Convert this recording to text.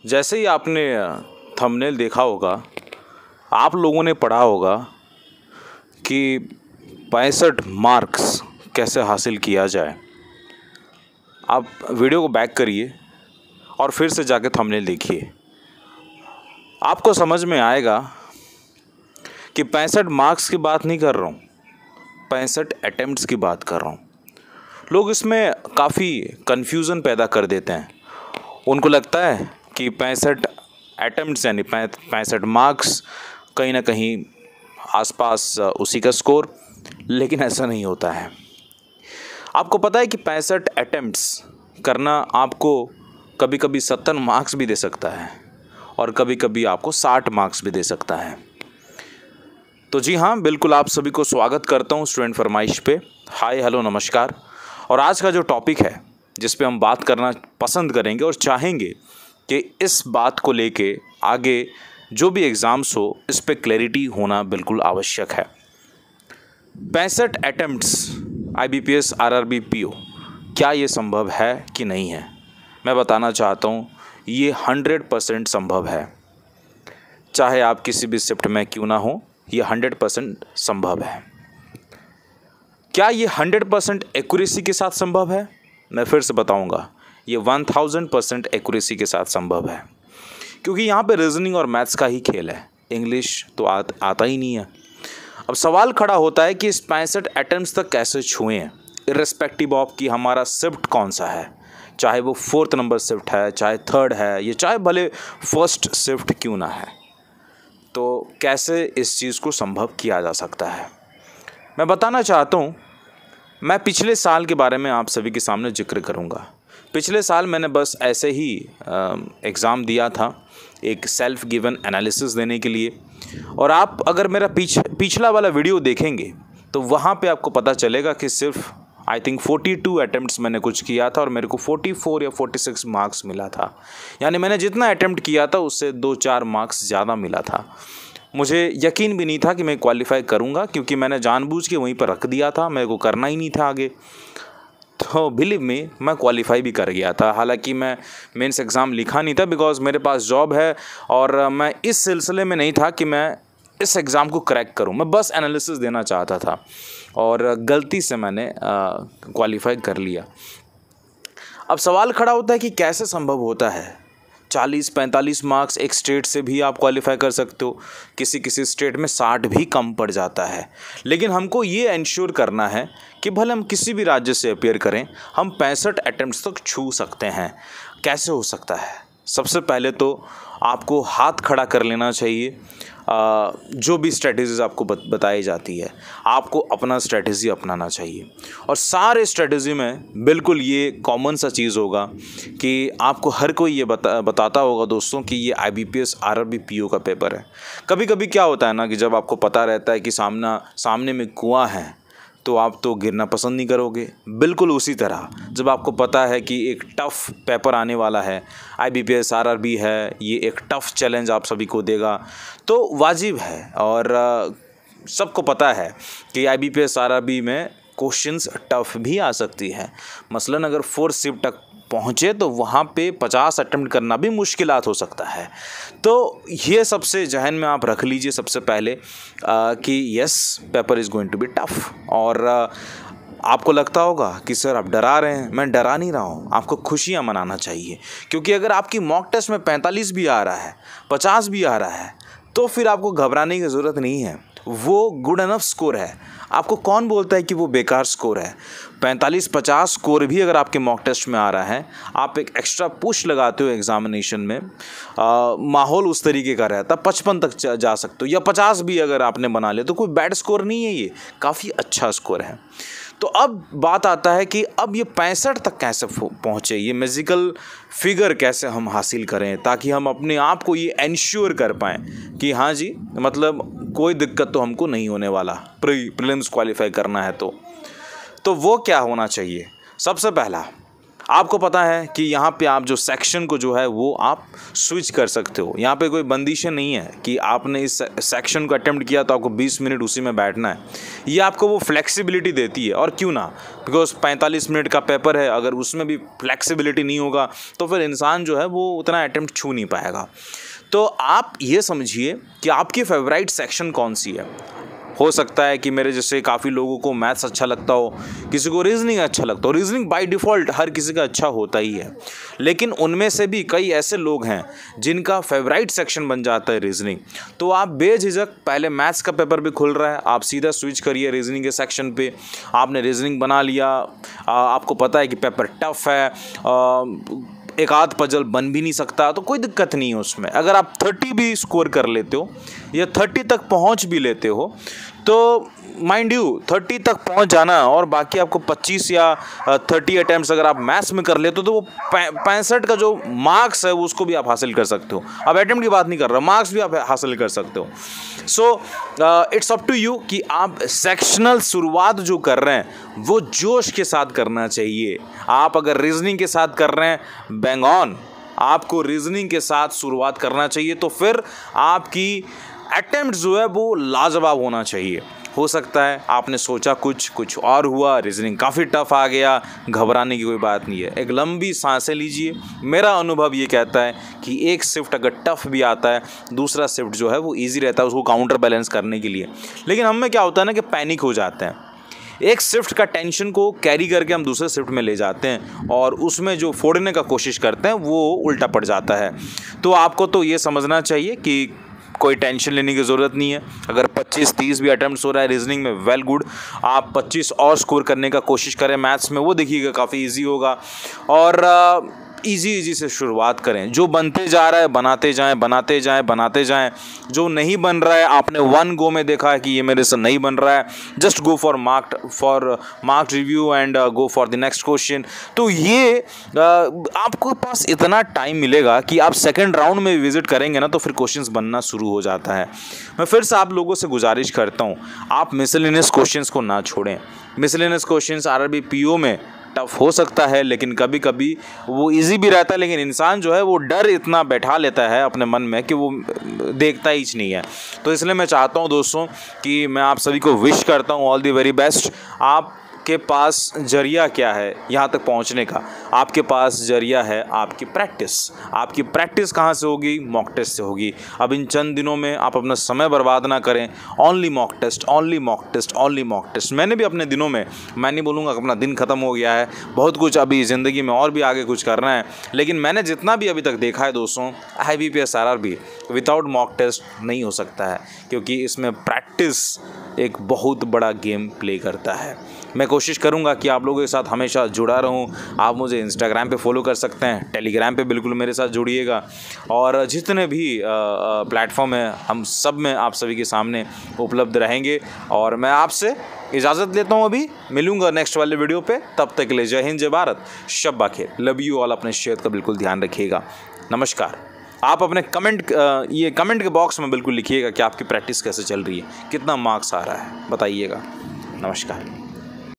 जैसे ही आपने थंबनेल देखा होगा, आप लोगों ने पढ़ा होगा कि 65 मार्क्स कैसे हासिल किया जाए। आप वीडियो को बैक करिए और फिर से जाके थंबनेल देखिए, आपको समझ में आएगा कि 65 मार्क्स की बात नहीं कर रहा हूँ, 65 अटेम्प्ट्स की बात कर रहा हूँ। लोग इसमें काफ़ी कन्फ्यूज़न पैदा कर देते हैं। उनको लगता है कि 65 अटेम्प्ट्स यानी 65 मार्क्स कहीं ना कहीं आसपास उसी का स्कोर, लेकिन ऐसा नहीं होता है। आपको पता है कि 65 अटेम्प्ट्स करना आपको कभी कभी 70 मार्क्स भी दे सकता है और कभी कभी आपको 60 मार्क्स भी दे सकता है। तो जी हाँ, बिल्कुल आप सभी को स्वागत करता हूँ स्टूडेंट फरमाइश पे। हाय हेलो नमस्कार। और आज का जो टॉपिक है जिस पे हम बात करना पसंद करेंगे और चाहेंगे कि इस बात को लेके आगे जो भी एग्ज़ाम्स हो इस पे क्लैरिटी होना बिल्कुल आवश्यक है। 65 अटेम्प्ट्स IBPS RRB PO, क्या ये संभव है कि नहीं है? मैं बताना चाहता हूँ ये 100% संभव है। चाहे आप किसी भी शिफ्ट में क्यों ना हो, ये 100% संभव है। क्या ये 100% एक्यूरेसी के साथ संभव है? मैं फिर से बताऊंगा, ये 1000% एक्यूरेसी के साथ संभव है, क्योंकि यहाँ पे रीजनिंग और मैथ्स का ही खेल है। इंग्लिश तो आता ही नहीं है। अब सवाल खड़ा होता है कि इस 65 अटेम्प्ट्स तक कैसे छुएं, इर्रेस्पेक्टिव ऑफ कि हमारा शिफ्ट कौन सा है, चाहे वो 4th नंबर शिफ्ट है, चाहे 3rd है, ये चाहे भले 1st शिफ्ट क्यों ना है। तो कैसे इस चीज़ को संभव किया जा सकता है, मैं बताना चाहता हूँ। मैं पिछले साल के बारे में आप सभी के सामने जिक्र करूँगा। पिछले साल मैंने बस ऐसे ही एग्ज़ाम दिया था, एक सेल्फ गिवन एनालिसिस देने के लिए। और आप अगर मेरा पिछला वाला वीडियो देखेंगे तो वहाँ पे आपको पता चलेगा कि सिर्फ आई थिंक 42 अटेम्प्ट्स मैंने कुछ किया था और मेरे को 44 या 46 मार्क्स मिला था। यानी मैंने जितना अटेम्प्ट किया था उससे 2-4 मार्क्स ज़्यादा मिला था। मुझे यकीन भी नहीं था कि मैं क्वालिफाई करूँगा, क्योंकि मैंने जानबूझ के वहीं पर रख दिया था, मेरे को करना ही नहीं था आगे। तो बिलीव मी, मैं क्वालिफाई भी कर गया था। हालांकि मैं मेंस एग्ज़ाम लिखा नहीं था, बिकॉज मेरे पास जॉब है और मैं इस सिलसिले में नहीं था कि मैं इस एग्ज़ाम को क्रैक करूं। मैं बस एनालिसिस देना चाहता था और गलती से मैंने क्वालिफाई कर लिया। अब सवाल खड़ा होता है कि कैसे संभव होता है 40-45 मार्क्स एक स्टेट से भी आप क्वालिफाई कर सकते हो, किसी स्टेट में 60 भी कम पड़ जाता है। लेकिन हमको ये इंश्योर करना है कि भले हम किसी भी राज्य से अपीयर करें, हम 65 अटेम्प्ट्स तक छू सकते हैं। कैसे हो सकता है? सबसे पहले तो आपको हाथ खड़ा कर लेना चाहिए। जो भी स्ट्रेटजीज आपको बताई जाती है, आपको अपना स्ट्रेटजी अपनाना चाहिए। और सारे स्ट्रेटजी में बिल्कुल ये कॉमन सा चीज़ होगा कि आपको हर कोई ये बताता होगा दोस्तों कि ये IBPS RRB PO का पेपर है। कभी कभी क्या होता है ना कि जब आपको पता रहता है कि सामने में कुआं है तो आप तो गिरना पसंद नहीं करोगे। बिल्कुल उसी तरह जब आपको पता है कि एक टफ़ पेपर आने वाला है, IBPS RRB है, ये एक टफ़ चैलेंज आप सभी को देगा, तो वाजिब है और सबको पता है कि IBPS RRB में क्वेश्चंस टफ़ भी आ सकती है। मसलन अगर 4th शिफ्ट तक पहुँचे तो वहाँ पे 50 अटेम्प्ट करना भी मुश्किलात हो सकता है। तो ये सबसे जहन में आप रख लीजिए सबसे पहले कि yes, paper is going to be tough. और आपको लगता होगा कि सर आप डरा रहे हैं। मैं डरा नहीं रहा हूँ, आपको खुशियाँ मनाना चाहिए, क्योंकि अगर आपकी मॉक टेस्ट में 45 भी आ रहा है, 50 भी आ रहा है, तो फिर आपको घबराने की ज़रूरत नहीं है। वो गुड इनफ स्कोर है। आपको कौन बोलता है कि वो बेकार स्कोर है? 45-50 स्कोर भी अगर आपके मॉक टेस्ट में आ रहा है, आप एक एक्स्ट्रा पुश लगाते हो एग्जामिनेशन में, माहौल उस तरीके का रहता, 55 तक जा सकते हो, या 50 भी अगर आपने बना लिया तो कोई बैड स्कोर नहीं है, ये काफ़ी अच्छा स्कोर है। तो अब बात आता है कि अब ये 65 तक कैसे पहुँचे, ये मैजिकल फिगर कैसे हम हासिल करें, ताकि हम अपने आप को ये इंश्योर कर पाएँ कि हाँ जी, मतलब कोई दिक्कत तो हमको नहीं होने वाला प्रीलिम्स क्वालिफाई करना है। तो वो क्या होना चाहिए? सबसे पहला, आपको पता है कि यहाँ पे आप जो सेक्शन को जो है वो आप स्विच कर सकते हो। यहाँ पे कोई बंदिशें नहीं है कि आपने इस सेक्शन को अटेम्प्ट किया तो आपको 20 मिनट उसी में बैठना है। ये आपको वो फ्लेक्सिबिलिटी देती है, और क्यों ना, बिकॉज 45 मिनट का पेपर है, अगर उसमें भी फ्लेक्सिबिलिटी नहीं होगा तो फिर इंसान जो है वो उतना अटेम्प्ट छू नहीं पाएगा। तो आप ये समझिए कि आपकी फेवरेट सेक्शन कौन सी है। हो सकता है कि मेरे जैसे काफ़ी लोगों को मैथ्स अच्छा लगता हो, किसी को रीजनिंग अच्छा लगता हो। रीजनिंग बाय डिफ़ॉल्ट हर किसी का अच्छा होता ही है, लेकिन उनमें से भी कई ऐसे लोग हैं जिनका फेवरेट सेक्शन बन जाता है रीजनिंग। तो आप बेझिझक, पहले मैथ्स का पेपर भी खुल रहा है, आप सीधा स्विच करिए रीजनिंग के सेक्शन पे। आपने रीजनिंग बना लिया, आपको पता है कि पेपर टफ है, एक आध पजल बन भी नहीं सकता, तो कोई दिक्कत नहीं है उसमें। अगर आप 30 भी स्कोर कर लेते हो या 30 तक पहुंच भी लेते हो, तो माइंड यू 30 तक पहुंच जाना और बाकी आपको 25 या 30 अटैम्प्ट्स अगर आप मैथ्स में कर लेते हो तो वो 65 का जो मार्क्स है उसको भी आप हासिल कर सकते हो। अब अटैम्प्ट की बात नहीं कर रहा, मार्क्स भी आप हासिल कर सकते हो। So it's up to you कि आप सेक्शनल शुरुआत जो कर रहे हैं वो जोश के साथ करना चाहिए। आप अगर रीजनिंग के साथ कर रहे हैं, बैंग ऑन, आपको रीजनिंग के साथ शुरुआत करना चाहिए, तो फिर आपकी अटेम्प्ट जो है वो लाजवाब होना चाहिए। हो सकता है आपने सोचा कुछ और हुआ, रीजनिंग काफ़ी टफ आ गया, घबराने की कोई बात नहीं है। एक लंबी सांसें लीजिए। मेरा अनुभव ये कहता है कि एक शिफ्ट अगर टफ भी आता है, दूसरा शिफ्ट जो है वो ईजी रहता है उसको काउंटर बैलेंस करने के लिए। लेकिन हम में क्या होता है ना कि पैनिक हो जाते हैं, एक शिफ्ट का टेंशन को कैरी करके हम दूसरे शिफ्ट में ले जाते हैं और उसमें जो फोड़ने का कोशिश करते हैं वो उल्टा पड़ जाता है। तो आपको तो ये समझना चाहिए कि कोई टेंशन लेने की ज़रूरत नहीं है। अगर 25-30 भी अटैम्प्ट्स हो रहा है रीजनिंग में, वेल गुड। आप 25 और स्कोर करने का कोशिश करें मैथ्स में, वो देखिएगा काफ़ी इजी होगा। और इजी से शुरुआत करें। जो बनते जा रहा है बनाते जाएं। जो नहीं बन रहा है, आपने वन गो में देखा है कि ये मेरे से नहीं बन रहा है, just go for marked review and go for the next question. तो ये आपको पास इतना टाइम मिलेगा कि आप सेकंड राउंड में विजिट करेंगे ना तो फिर क्वेश्चंस बनना शुरू हो जाता है। मैं फिर से आप लोगों से गुजारिश करता हूँ, आप मिसलेनियस क्वेश्चंस को ना छोड़ें। मिसलेनियस क्वेश्चंस आरआरबी पीओ में टफ हो सकता है, लेकिन कभी कभी वो इजी भी रहता है, लेकिन इंसान जो है वो डर इतना बैठा लेता है अपने मन में कि वो देखता ही नहीं है। तो इसलिए मैं चाहता हूँ दोस्तों कि मैं आप सभी को विश करता हूँ ऑल द वेरी बेस्ट। आपके पास जरिया क्या है यहाँ तक पहुँचने का? आपके पास जरिया है आपकी प्रैक्टिस। आपकी प्रैक्टिस कहाँ से होगी? मॉक टेस्ट से होगी। अब इन चंद दिनों में आप अपना समय बर्बाद ना करें, ओनली मॉक टेस्ट। मैंने भी अपने दिनों में, मैं नहीं बोलूँगा अपना दिन ख़त्म हो गया है, बहुत कुछ अभी ज़िंदगी में और भी आगे कुछ करना है, लेकिन मैंने जितना भी अभी तक देखा है दोस्तों, IBPS RRB without mock test नहीं हो सकता है, क्योंकि इसमें प्रैक्टिस एक बहुत बड़ा गेम प्ले करता है। मैं कोशिश करूंगा कि आप लोगों के साथ हमेशा जुड़ा रहूं। आप मुझे इंस्टाग्राम पे फॉलो कर सकते हैं, टेलीग्राम पे बिल्कुल मेरे साथ जुड़िएगा, और जितने भी प्लेटफॉर्म है हम सब में आप सभी के सामने उपलब्ध रहेंगे। और मैं आपसे इजाज़त लेता हूं, अभी मिलूंगा नेक्स्ट वाले वीडियो पे। तब तक के लिए जय हिंद, जय भारत, शब्बा खैर, लव यू ऑल। अपने सेहत का बिल्कुल ध्यान रखिएगा। नमस्कार। आप अपने कमेंट के बॉक्स में बिल्कुल लिखिएगा कि आपकी प्रैक्टिस कैसे चल रही है, कितना मार्क्स आ रहा है, बताइएगा। नमस्कार।